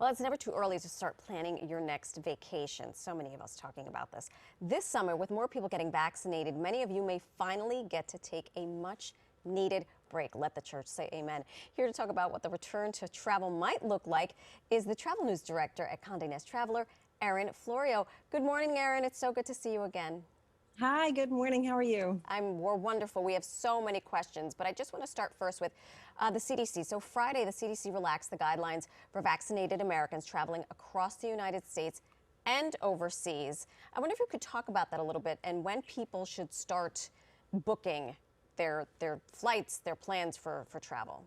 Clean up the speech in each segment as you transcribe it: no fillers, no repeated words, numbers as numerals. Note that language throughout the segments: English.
Well, it's never too early to start planning your next vacation. So many of us talking about this. This summer, with more people getting vaccinated, many of you may finally get to take a much needed break. Let the church say amen. Here to talk about what the return to travel might look like is the travel news director at Conde Nast Traveler, Erin Florio. Good morning, Erin. It's so good to see you again. Hi, good morning. How are you? We're wonderful. We have so many questions, but I just want to start first with the CDC. So Friday, the CDC relaxed the guidelines for vaccinated Americans traveling across the United States and overseas. I wonder if you could talk about that a little bit and when people should start booking their flights, their plans for travel.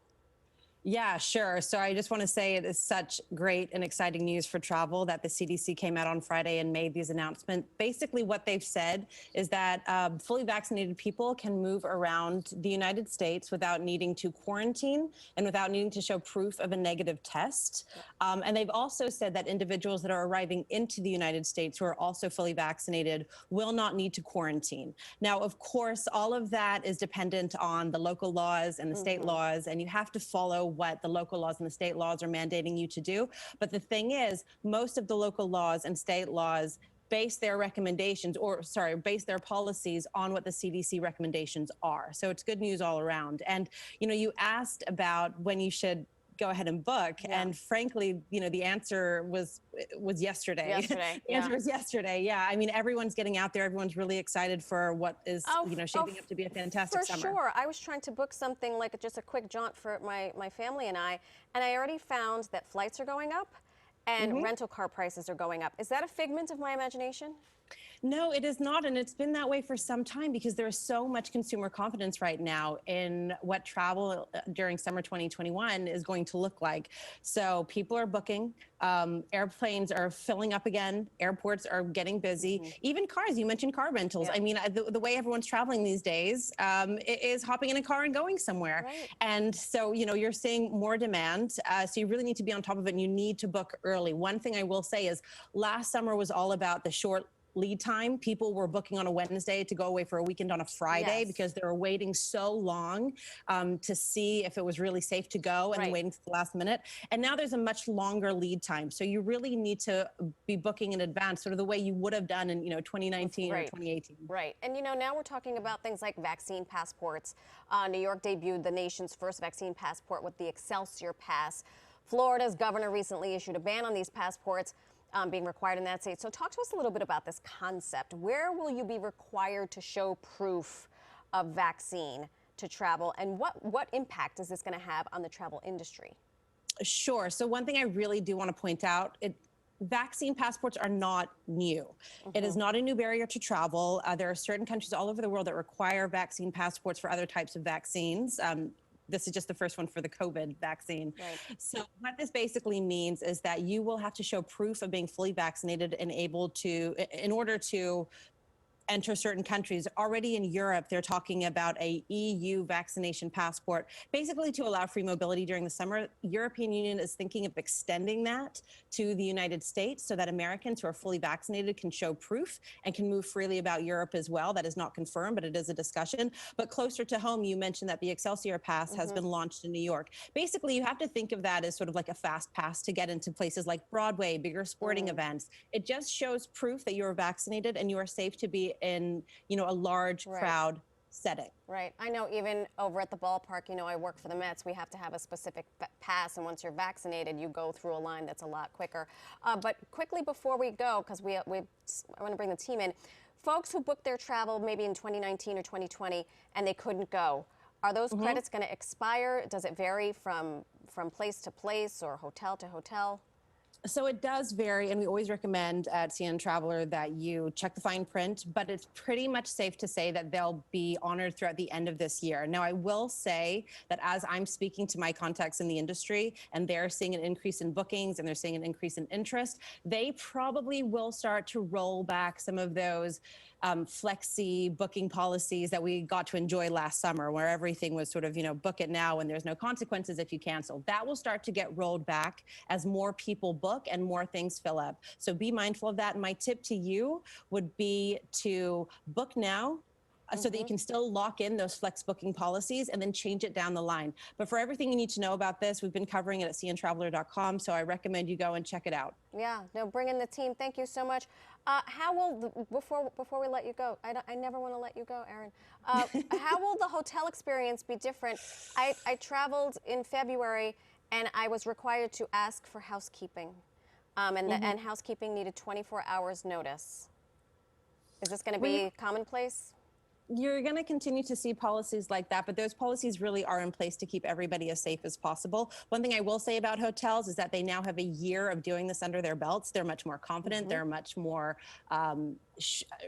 Yeah, sure. So I just want to say it is such great and exciting news for travel that the CDC came out on Friday and made these announcements. Basically, what they've said is that fully vaccinated people can move around the United States without needing to quarantine and without needing to show proof of a negative test. And they've also said that individuals that are arriving into the United States who are also fully vaccinated will not need to quarantine. Now, of course, all of that is dependent on the local laws and the state laws, and you have to follow what the local laws and the state laws are mandating you to do. But the thing is, most of the local laws and state laws base their recommendations, base their policies on what the CDC recommendations are. So it's good news all around. And, you asked about when you should go ahead and book. Yeah. And frankly, the answer was yesterday. Yesterday, The answer was yesterday. Yeah. I mean, everyone's getting out there. Everyone's really excited for what is, shaping up to be a fantastic summer. For sure. I was trying to book something like just a quick jaunt for my family and I already found that flights are going up and rental car prices are going up. Is that a figment of my imagination? No, it is not. And it's been that way for some time because there is so much consumer confidence right now in what travel during summer 2021 is going to look like. So people are booking, airplanes are filling up again, airports are getting busy, even cars. You mentioned car rentals. Yeah. I mean, the way everyone's traveling these days is hopping in a car and going somewhere. Right. And so, you're seeing more demand. So you really need to be on top of it and you need to book early. One thing I will say is last summer was all about the short lead time. People were booking on a Wednesday to go away for a weekend on a Friday because they were waiting so long to see if it was really safe to go and waiting to the last minute. And now there's a much longer lead time. So you really need to be booking in advance, sort of the way you would have done in 2019 or 2018. Right. And now we're talking about things like vaccine passports. New York debuted the nation's first vaccine passport with the Excelsior Pass. Florida's governor recently issued a ban on these passports being required in that state. So talk to us a little bit about this concept. Where will you be required to show proof of vaccine to travel, and what impact is this going to have on the travel industry? Sure. So one thing I really do want to point out, vaccine passports are not new. It is not a new barrier to travel. There are certain countries all over the world that require vaccine passports for other types of vaccines. This is just the first one for the COVID vaccine. Right. So what this basically means is that you will have to show proof of being fully vaccinated and able to, in order to enter certain countries. Already in Europe, they're talking about a EU vaccination passport, basically to allow free mobility during the summer. European Union is thinking of extending that to the United States so that Americans who are fully vaccinated can show proof and can move freely about Europe as well. That is not confirmed, but it is a discussion. But closer to home, you mentioned that the Excelsior Pass has been launched in New York. Basically, you have to think of that as sort of like a fast pass to get into places like Broadway, bigger sporting events. It just shows proof that you're vaccinated and you are safe to be in, a large crowd setting. Right. I know even over at the ballpark, I work for the Mets, we have to have a specific pass, and once you're vaccinated, you go through a line that's a lot quicker. But quickly before we go, because I want to bring the team in, folks who booked their travel maybe in 2019 or 2020 and they couldn't go, are those credits going to expire? Does it vary from place to place or hotel to hotel? So it does vary, and we always recommend at CN Traveler that you check the fine print, but it's pretty much safe to say that they'll be honored throughout the end of this year. Now, I will say that as I'm speaking to my contacts in the industry, and they're seeing an increase in bookings and they're seeing an increase in interest, they probably will start to roll back some of those flexi booking policies that we got to enjoy last summer, where everything was sort of, book it now and there's no consequences if you cancel. That will start to get rolled back as more people book and more things fill up. So be mindful of that. And my tip to you would be to book now, so that you can still lock in those flex booking policies and then change it down the line. But for everything you need to know about this, we've been covering it at cntraveler.com, so I recommend you go and check it out. Yeah, no, bring in the team. Thank you so much. How will, before we let you go, I never want to let you go, Erin. How will the hotel experience be different? I traveled in February and I was required to ask for housekeeping. And housekeeping needed 24 hours notice. Is this going to be commonplace? You're going to continue to see policies like that, but those policies really are in place to keep everybody as safe as possible. One thing I will say about hotels is that they now have a year of doing this under their belts. They're much more confident. They're much more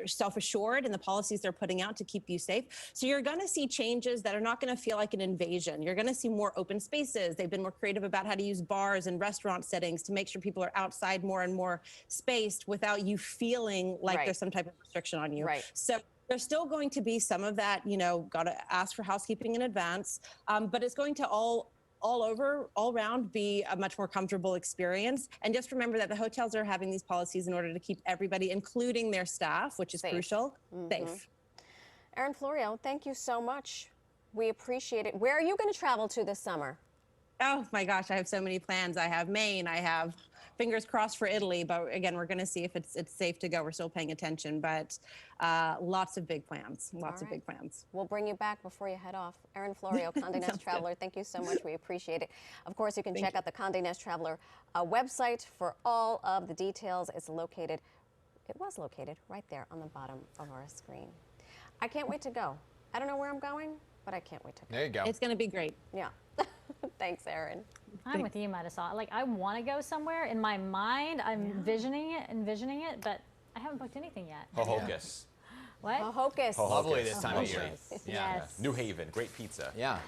self-assured in the policies they're putting out to keep you safe. So you're going to see changes that are not going to feel like an invasion. You're going to see more open spaces. They've been more creative about how to use bars and restaurant settings to make sure people are outside more and more spaced without you feeling like there's some type of restriction on you. So there's still going to be some of that, got to ask for housekeeping in advance, but it's going to all around be a much more comfortable experience. And just remember that the hotels are having these policies in order to keep everybody, including their staff, which is crucial, safe. Erin, Florio, thank you so much. We appreciate it. Where are you going to travel to this summer? Oh my gosh, I have so many plans. I have Maine, I have fingers crossed for Italy, but again, we're going to see if it's safe to go. We're still paying attention, but lots of big plans, lots of big plans. We'll bring you back before you head off. Erin Florio, Conde Nast Traveler, thank you so much. We appreciate it. Of course, you can check out the Conde Nast Traveler website for all of the details. It was located right there on the bottom of our screen. I can't wait to go. I don't know where I'm going, but I can't wait to go. There you go. It's going to be great. Yeah. Thanks, Erin. I'm with you, Marisol. Like, I want to go somewhere. In my mind, I'm envisioning it, but I haven't booked anything yet. Ho-Hocus. What? Ho-Hocus. Lovely this time of year. Yeah. Yes. New Haven, great pizza. Yeah.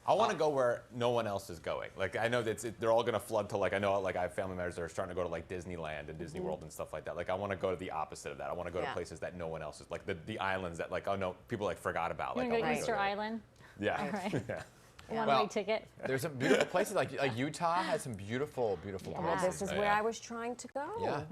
I want to go where no one else is going. Like, I know that they're all going to flood to, like, I know, like, I have family members that are starting to go to, like, Disneyland and Disney World and stuff like that. Like, I want to go to the opposite of that. I want to go to places that no one else is, like, the islands that, like, oh, no, people, like, forgot about. You Like, want to go to go Easter there. Island? Yeah. All right. Yeah. One-way ticket. There's some beautiful places like Utah has some beautiful, beautiful Well, places. this is where I was trying to go. Yeah.